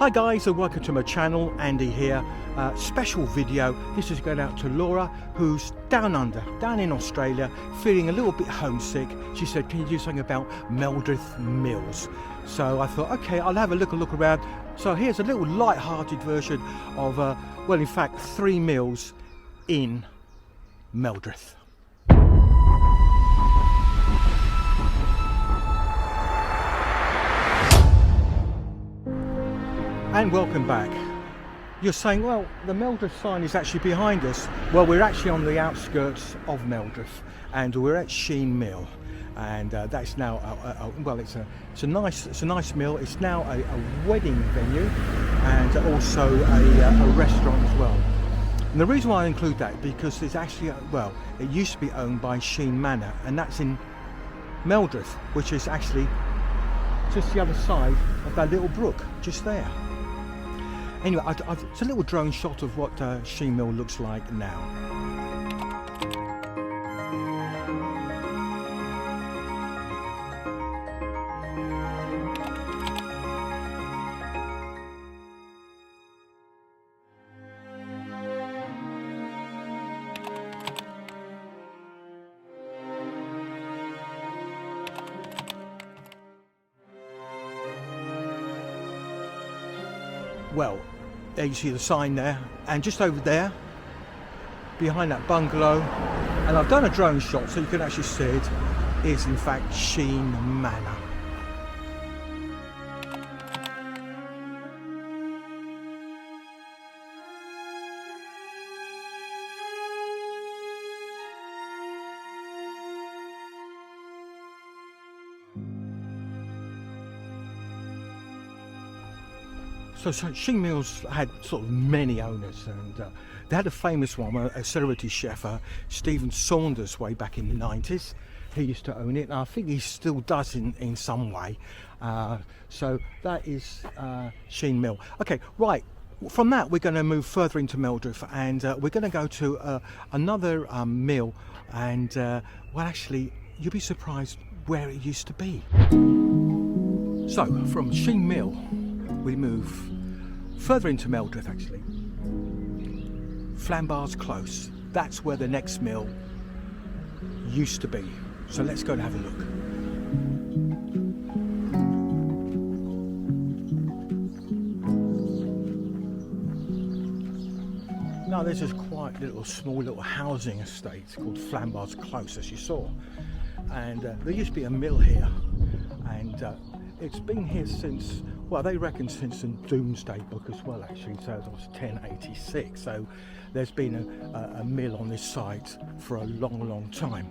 Hi guys, and welcome to my channel. Andy here. Special video. This is going out to Laura, who's down under, down in Australia, feeling a little bit homesick. She said, can you do something about Meldreth Mills? So I thought, okay, I'll have a look around. So here's a little light-hearted version of, well, in fact, 3 mills in Meldreth. And welcome back. You're saying, well, the Meldreth sign is actually behind us. Well, we're actually on the outskirts of Meldreth, and we're at Sheen Mill, and that's now well, it's a nice mill. It's now a wedding venue and also a restaurant as well. And the reason why I include that because it's actually well, it used to be owned by Sheen Manor, and that's in Meldreth, which is actually just the other side of that little brook, just there. Anyway, it's a little drone shot of what Sheen Mill looks like now. Well, there you see the sign there, and just over there, behind that bungalow, and I've done a drone shot so you can actually see it, is in fact Sheen Manor. So Sheen Mill's had sort of many owners, and they had a famous one, a celebrity chef, Stephen Saunders, way back in the 90s. He used to own it, and I think he still does in some way. So that is Sheen Mill. Okay, right, from that we're going to move further into Meldreth, and we're going to go to another mill, and well, actually, you'll be surprised where it used to be. So from Sheen Mill we move further into Meldreth, actually. Flemings Close. That's where the next mill used to be. So let's go and have a look. Now there's this quite small little housing estate called Flemings Close, as you saw. And there used to be a mill here, and it's been here since, well, they reckon since the Doomsday Book as well, actually, so it was 1086. So there's been a mill on this site for a long time.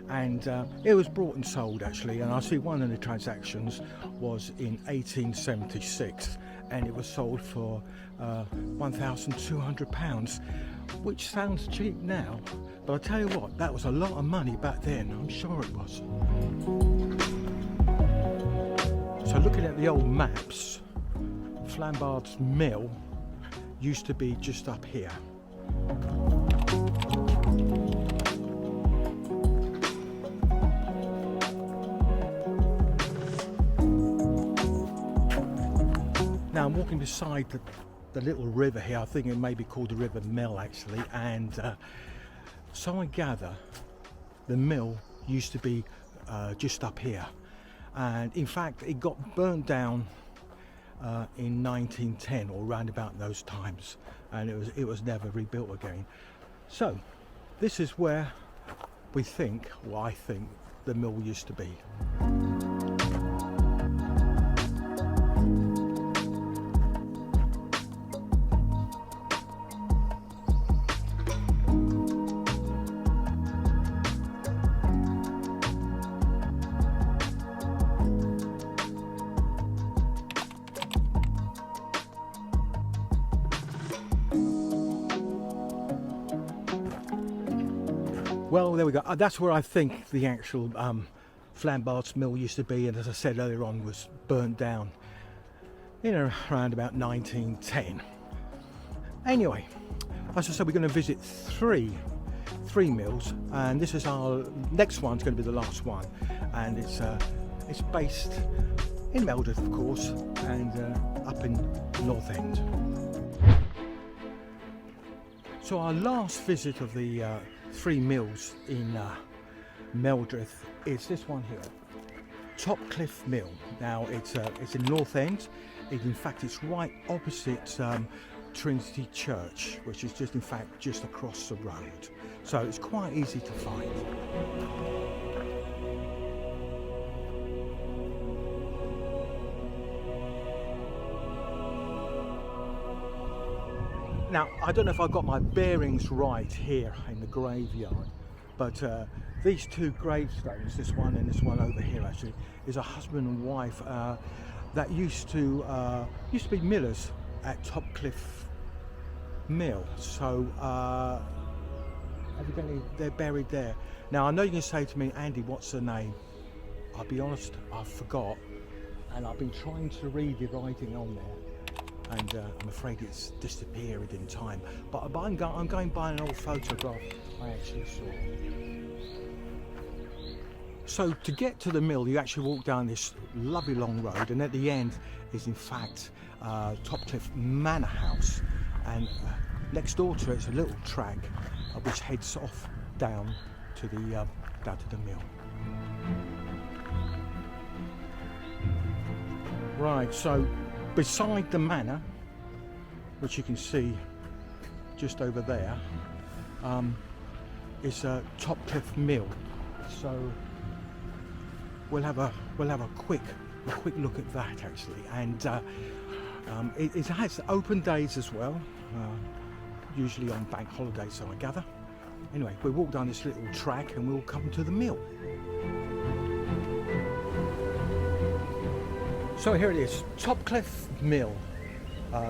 And it was bought and sold, actually, and I see one of the transactions was in 1876, and it was sold for £1,200, which sounds cheap now, but I tell you what, that was a lot of money back then, I'm sure it was. So looking at the old maps, Flemings Mill used to be just up here. Now I'm walking beside the little river here. I think it may be called the River Mill, actually, and so I gather the mill used to be just up here. And in fact it got burnt down in 1910 or round about those times, and it was never rebuilt again. So this is where we think, well, I think the mill used to be. Well, there we go. That's where I think the actual Flemings Mill used to be, and as I said earlier on, was burnt down in around about 1910. Anyway, as I said, we're going to visit three mills, and this is our next one's going to be the last one, and it's based in Meldreth of course, and up in North End. So our last visit of the 3 mills in Meldreth is this one here, Topcliff Mill. Now it's in North End. In fact it's right opposite Trinity Church, which is just across the road, so it's quite easy to find. Now I don't know if I got my bearings right here in the graveyard, but these 2 gravestones, this one and this one over here, actually is a husband and wife that used to be millers at Topcliff Mill. So evidently they're buried there. Now I know you can say to me, Andy, what's the name? I'll be honest, I forgot, and I've been trying to read the writing on there, and I'm afraid it's disappeared in time. But I'm going by an old photograph I actually saw. So to get to the mill, you actually walk down this lovely long road, and at the end is in fact Topcliff Manor House, and next door to it is a little track which heads off down to the mill. Right, so beside the manor, which you can see just over there, is Topcliff Mill. So we'll have a quick look at that actually, and it has open days as well, usually on bank holidays, so I gather. Anyway, we'll walk down this little track and we'll come to the mill. So here it is, Topcliff Mill,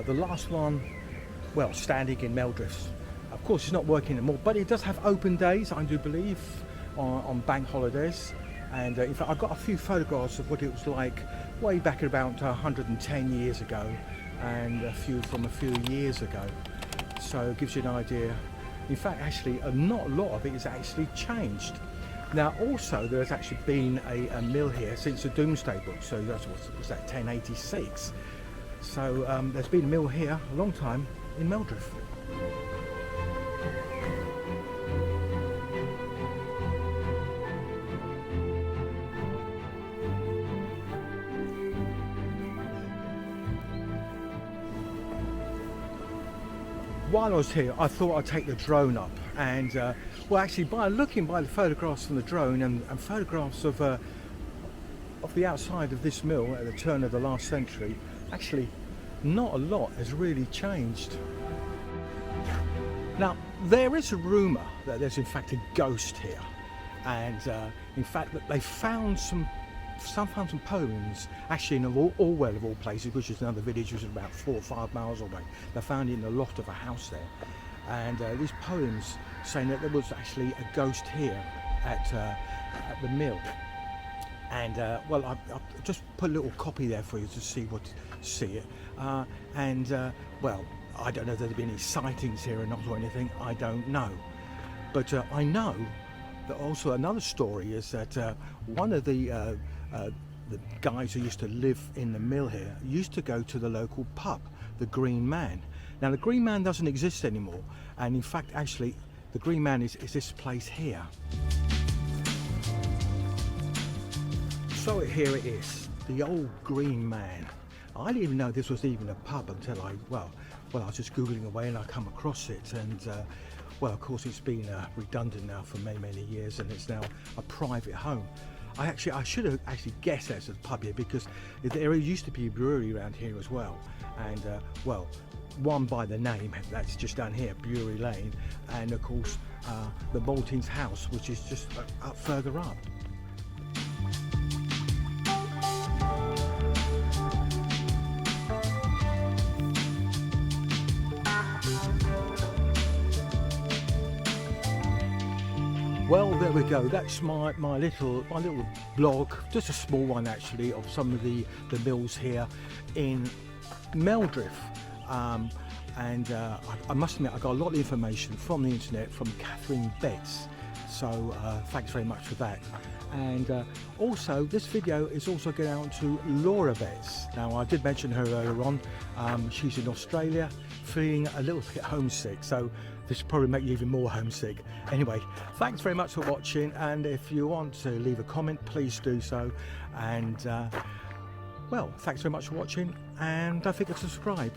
the last one, well, standing in Meldreth. Of course it's not working anymore, but it does have open days, I do believe, on bank holidays. And in fact I've got a few photographs of what it was like way back at about 110 years ago, and a few from a few years ago, so it gives you an idea. In fact actually not a lot of it has actually changed. Now also there has actually been a mill here since the Domesday Book, so that's was that 1086. So there's been a mill here a long time in Meldreth. While I was here, I thought I'd take the drone up, and well, actually, by looking by the photographs from the drone and photographs of the outside of this mill at the turn of the last century, actually, not a lot has really changed. Now, there is a rumour that there's in fact a ghost here, and in fact that they found some poems, actually in Orwell of all places, which is another village which is about 4 or 5 miles away. They found it in the loft of a house there, and these poems saying that there was actually a ghost here at the mill. And well, I've just put a little copy there for you to see it. Well, I don't know if there've been any sightings here or not or anything. I don't know, but I know that also another story is that one of the guys who used to live in the mill here used to go to the local pub, the Green Man. Now the Green Man doesn't exist anymore, and in fact actually the Green Man is this place here. So here it is, the old Green Man. I didn't even know this was even a pub until I was just googling away and I come across it, and well, of course it's been redundant now for many years, and it's now a private home. I should have actually guessed as a pub here, because there used to be a brewery around here as well, and well, one by the name, that's just down here, Brewery Lane, and of course the Maltings House, which is just up further up. Well, there we go. That's my little blog, just a small one actually, of some of the mills here in Meldreth. I must admit, I got a lot of information from the internet from Catherine Betts. So thanks very much for that. And also this video is also going out to Laura Betts. Now I did mention her earlier on. She's in Australia, feeling a little bit homesick, so this will probably make you even more homesick. Anyway, thanks very much for watching, and if you want to leave a comment, please do so. And well, thanks very much for watching, and don't forget to subscribe.